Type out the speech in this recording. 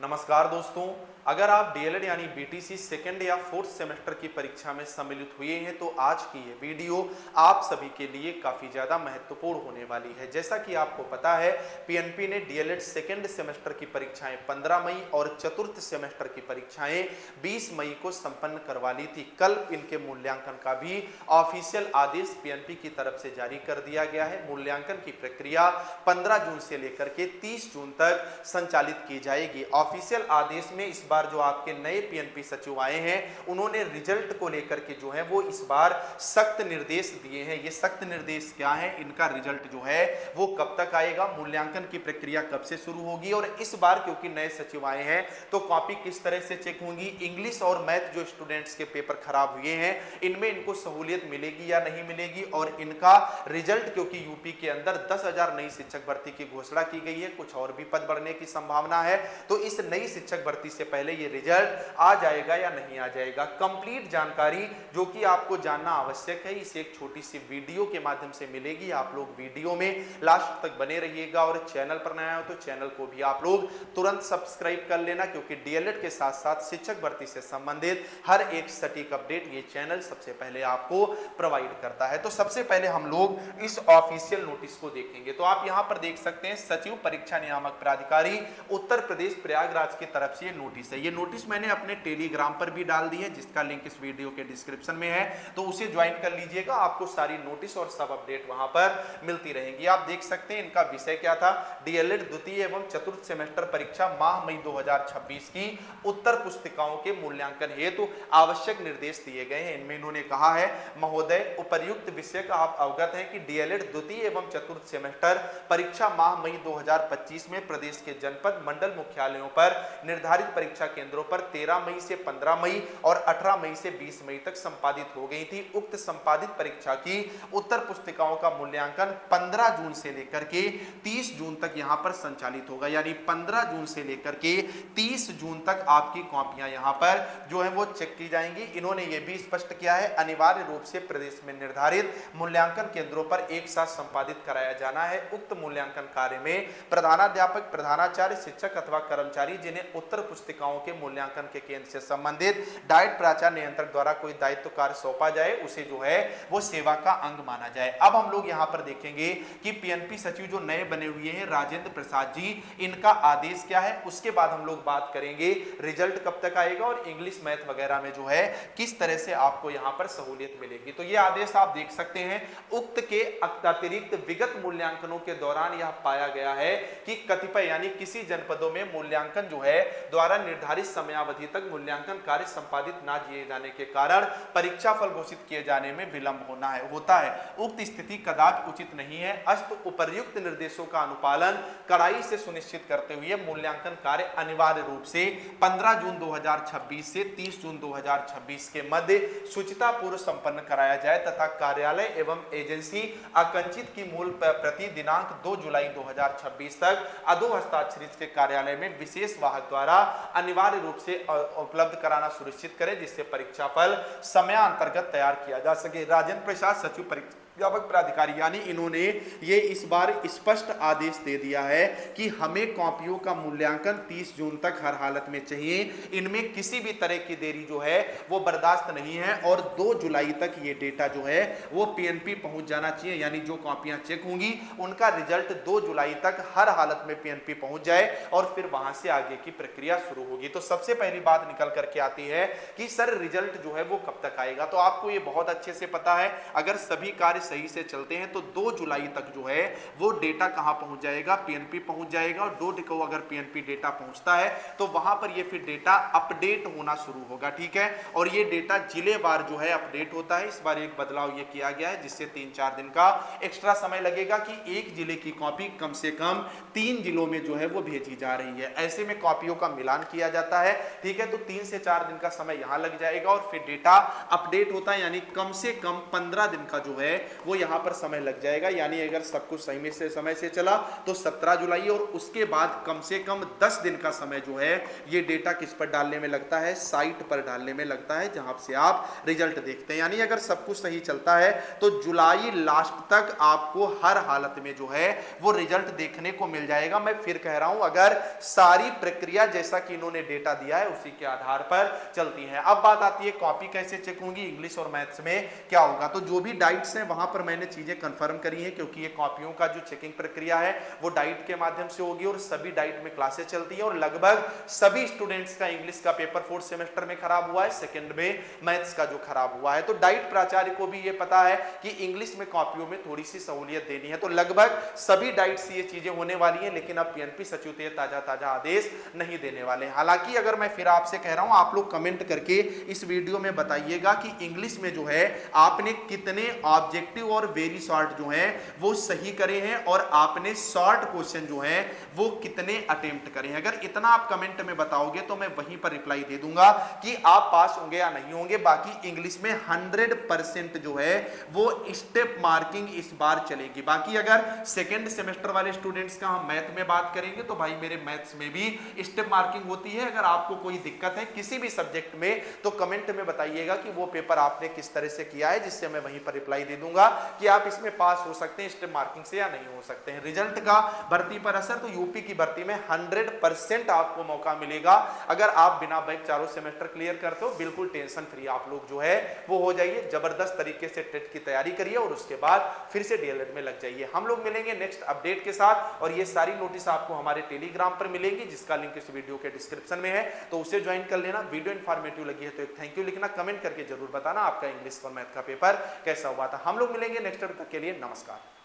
नमस्कार दोस्तों, अगर आप डीएलएड यानी बीटीसी सेकेंड या फोर्थ सेमेस्टर की परीक्षा में सम्मिलित हुए हैं तो आज की ये वीडियो आप सभी के लिए काफ़ी ज़्यादा महत्वपूर्ण होने वाली है। जैसा कि आपको पता है, पीएनपी ने डीएलएड सेकेंड सेमेस्टर की परीक्षाएं 15 मई और चतुर्थ सेमेस्टर की परीक्षाएं 20 मई को संपन्न करवा ली थी। कल इनके मूल्यांकन का भी ऑफिशियल आदेश पीएनपी की तरफ से जारी कर दिया गया है। मूल्यांकन की प्रक्रिया 15 जून से लेकर के 30 जून तक संचालित की जाएगी। ऑफिशियल आदेश में इस बार जो आपके नए पीएनपी सचिव आए हैं, उन्होंने रिजल्ट को लेकर के जो है वो इस बार सख्त निर्देश दिए हैं। ये सख्त निर्देश क्या है, इनका रिजल्ट जो है वो कब तक आएगा, मूल्यांकन की प्रक्रिया कब से शुरू होगी, और इस बार क्योंकि नए सचिव आए हैं तो कॉपी किस तरह से चेक होंगी, इंग्लिश और मैथ जो स्टूडेंट्स के पेपर खराब हुए हैं इनमें इनको सहूलियत मिलेगी या नहीं मिलेगी, और इनका रिजल्ट क्योंकि यूपी के अंदर 10,000 नई शिक्षक भर्ती की घोषणा की गई है, कुछ और भी पद बढ़ने की संभावना है, तो इस नई शिक्षक भर्ती से पहले ये रिजल्ट आ जाएगा या नहीं आ जाएगा। कंप्लीट जानकारी जो कि आपको जानना आवश्यक है इसे एक छोटी सी वीडियो के माध्यम से मिलेगी। आप लोग वीडियो में लास्ट तक बने रहिएगा, और चैनल पर नया हो तो चैनल को भी आप लोग तुरंत सब्सक्राइब कर लेना, क्योंकि डीएलएड के साथ साथ शिक्षक भर्ती से संबंधित हर एक सटीक अपडेट ये चैनल सबसे पहले आपको प्रोवाइड करता है। तो सबसे पहले हम लोग इस ऑफिशियल नोटिस को देखेंगे। तो आप यहां पर देख सकते हैं, सचिव परीक्षा नियामक प्राधिकारी उत्तर प्रदेश प्रयागराज की तरफ से ये नोटिस है। ये नोटिस मैंने अपने टेलीग्राम पर भी डाल दी है, जिसका लिंक इस वीडियो के डिस्क्रिप्शन में है, तो उसे ज्वाइन कर लीजिएगा। आपको सारी नोटिस और सब अपडेट वहां पर मिलती रहेंगी। आप देख सकते हैं इनका विषय क्या था, डीएलएड द्वितीय एवं चतुर्थ सेमेस्टर परीक्षा माह मई 2026 की उत्तर पुस्तिकाओं के मूल्यांकन हेतु आवश्यक निर्देश दिए गए हैं। इनमें इन्होंने कहा है, महोदय उपर्युक्त विषय का आप अवगत हैं कि डीएलएड द्वितीय एवं चतुर्थ सेमेस्टर परीक्षा माह मई 2025 में प्रदेश के जनपद मंडल मुख्यालयों पर निर्धारित परीक्षा केंद्रों पर 13 मई से 15 मई और 18 मई से 20 मई तक संपादित हो गई थी। उक्त संपादित परीक्षा की उत्तर पुस्तिकाओं का मूल्यांकन 15 जून से लेकर के 30 जून तक यहां पर संचालित होगा, यानी 15 जून से लेकर के 30 जून तक आपकी कॉपियां यहां पर जो है वो चेक की जाएंगी। इन्होंने ये भी स्पष्ट किया है, अनिवार्य रूप से प्रदेश में निर्धारित मूल्यांकन केंद्रों पर एक साथ संपादित कराया जाना है। उक्त मूल्यांकन कार्य में प्रधानाध्यापक, प्रधानाचार्य, शिक्षक अथवा कर्मचारी जिन्हें उत्तर पुस्तिकाओं के मूल्यांकन के केंद्र से संबंधित डाइट प्राचार्य नियंत्रक द्वारा कोई दायित्व कार्य सौंपा जाए, उसे जो है वो सेवा का अंग माना जाए। अब हम लोग यहां पर देखेंगे कि पीएनपी सचिव जो नए बने हुए हैं राजेंद्र प्रसाद जी, इनका आदेश क्या है, उसके बाद हम लोग बात करेंगे रिजल्ट कब तक आएगा और इंग्लिश मैथ वगैरह में जो है किस तरह से आपको यहां पर सहूलियत मिलेगी। तो ये आदेश आप देख सकते हैं। उक्त के अतिरिक्त विगत मूल्यांकनों के दौरान यह पाया गया है कि कतिपय यानी किसी जनपदों में मूल्यांकन जो है द्वारा निर्धारित समयावधि तक मूल्यांकन कार्य संपादित ना किए जाने के कारण परीक्षा फल घोषित किए जाने में विलंब होता है। उक्त स्थिति कदापि उचित नहीं है। अस्त उपर्युक्त निर्देशों का अनुपालन कड़ाई से सुनिश्चित करते हुए मूल्यांकन कार्य अनिवार्य रूप से 15 जून 2026 से 30 जून 2026 के मध्य सूचिता पूर्व संपन्न कराया जाए, तथा कार्यालय एवं एजेंसी आकंचित की मूल प्रति दिनांक 2 जुलाई 2026 तक अधो हस्ताक्षरित के कार्यालय में विशेष वाहक द्वारा अनिवार्य रूप से उपलब्ध कराना सुनिश्चित करें, जिससे परीक्षा फल समयांतर्गत तैयार किया जा सके। राजेंद्र प्रसाद सचिव परीक्षा प्राधिकारी, यानी इन्होंने ये इस बार स्पष्ट आदेश दे दिया है कि हमें कॉपियों का मूल्यांकन 30 जून तक हर हालत में चाहिए। इनमें किसी भी तरह की देरी जो है वो बर्दाश्त नहीं है, और 2 जुलाई तक ये डेटा जो है वो पीएनपी पहुंच जाना चाहिए, यानी जो कॉपियां चेक होंगी उनका रिजल्ट 2 जुलाई तक हर हालत में पीएनपी पहुंच जाए, और फिर वहां से आगे की प्रक्रिया शुरू होगी। तो सबसे पहली बात निकल करके आती है कि सर रिजल्ट जो है वो कब तक आएगा। तो आपको ये बहुत अच्छे से पता है, अगर सभी कार्य सही से चलते हैं तो 2 जुलाई तक जो है वो डेटा कहां पहुंच जाएगा, पीएनपी पहुंच जाएगा, और 2 को अगर पीएनपी डेटा पहुंचता है तो वहां पर ये फिर डेटा अपडेट होना शुरू होगा, ठीक है। और ये डेटा जिलेवार जो है अपडेट होता है। इस बार एक बदलाव ये किया गया है, जिससे 3-4 दिन का एक्स्ट्रा समय लगेगा कि एक जिले की कॉपी कम से कम 3 जिलों में जो है वो भेजी जा रही है। ऐसे में कॉपियों का मिलान किया जाता है, ठीक है। तो 3 से 4 दिन का समय यहां लग जाएगा, और फिर डेटा अपडेट होता है, यानी कम से कम 15 दिन का जो है वो यहाँ पर समय लग जाएगा। यानी अगर सब कुछ सही में से समय से चला तो 17 जुलाई, और उसके बाद कम से कम 10 दिन का समय जो है ये डेटा किस पर डालने में लगता है, साइट पर डालने में लगता है, जहां से आप रिजल्ट देखते हैं। यानी अगर सब कुछ सही चलता है तो जुलाई लास्ट तक आपको हर हालत में जो है वो रिजल्ट देखने को मिल जाएगा। मैं फिर कह रहा हूं, अगर सारी प्रक्रिया जैसा कि इन्होंने डेटा दिया है उसी के आधार पर चलती है। अब बात आती है कॉपी कैसे चेक होंगी, इंग्लिश और मैथ्स में क्या होगा। तो जो भी डाइट्स हैं वहां पर मैंने चीजें कंफर्म करी हैं, क्योंकि ये कॉपियों का जो चेकिंग प्रक्रिया है वो डाइट के माध्यम से होगी और सभी डाइट में क्लासेस चलती हैं। और लगभग सभी स्टूडेंट्स का इंग्लिश का पेपर 4th सेमेस्टर में खराब हुआ है, सेकंड में मैथ्स का जो खराब हुआ है। तो डाइट प्राचार्य को भी ये पता है कि इंग्लिश में कॉपियों में थोड़ी सी सहूलियत देनी है। तो लगभग सभी डाइट से ये चीजें होने वाली हैं, लेकिन अब पीएनपी सचिव ताजा आदेश नहीं देने वाले। हालांकि अगर मैं फिर आपसे कह रहा हूं, आप लोग कमेंट करके इस वीडियो में बताइएगा कि इंग्लिश में जो है आपने कितने ऑब्जेक्टिव और वेरी शॉर्ट जो है वो सही करे हैं, और आपने शॉर्ट क्वेश्चन जो है वो कितने अटेम्प्ट करें। अगर इतना आप कमेंट में बताओगे तो मैं वहीं पर रिप्लाई दे दूंगा कि आप पास होंगे या नहीं होंगे। बाकी इंग्लिश में 100% जो है वो स्टेप मार्किंग इस बार चलेगी। बाकी अगर सेकंड सेमेस्टर वाले स्टूडेंट्स का हम मैथ में बात करेंगे तो भाई मेरे मैथ्स में भी स्टेप मार्किंग होती है। अगर आपको कोई दिक्कत है किसी भी सब्जेक्ट में तो कमेंट में बताइएगा कि वो पेपर आपने किस तरह से किया है, जिससे मैं वहीं पर रिप्लाई दे दूंगा कि आप इसमें पास हो सकते हैं स्टेप मार्किंग से या नहीं हो सकते हैं। रिजल्ट का भर्ती पर असर, तो यूपी की भर्ती में 100% आपको मौका मिलेगा। अगर आप बिना बैक चारों सेमेस्टर क्लियर करते हो, बिल्कुल टेंशन फ्री आप लोग जो है वो हो जाइए। जबरदस्त तरीके से टेट की तैयारी करिए और उसके बाद फिर से डीएलएड में लग जाइए। हम लोग मिलेंगे नेक्स्ट अपडेट के साथ, और ये सारी नोटिस आपको हमारे टेलीग्राम पर मिलेगी, जिसका लिंक इस वीडियो के डिस्क्रिप्शन में है, तो उसे ज्वाइन कर लेना। वीडियो इंफॉर्मेटिव लगी है तो एक थैंक यू लिखना, कमेंट करके जरूर बताना आपका इंग्लिश और मैथ का पेपर कैसा हुआ था। हम लोग मिलेंगे नेक्स्ट, तक के लिए नमस्कार।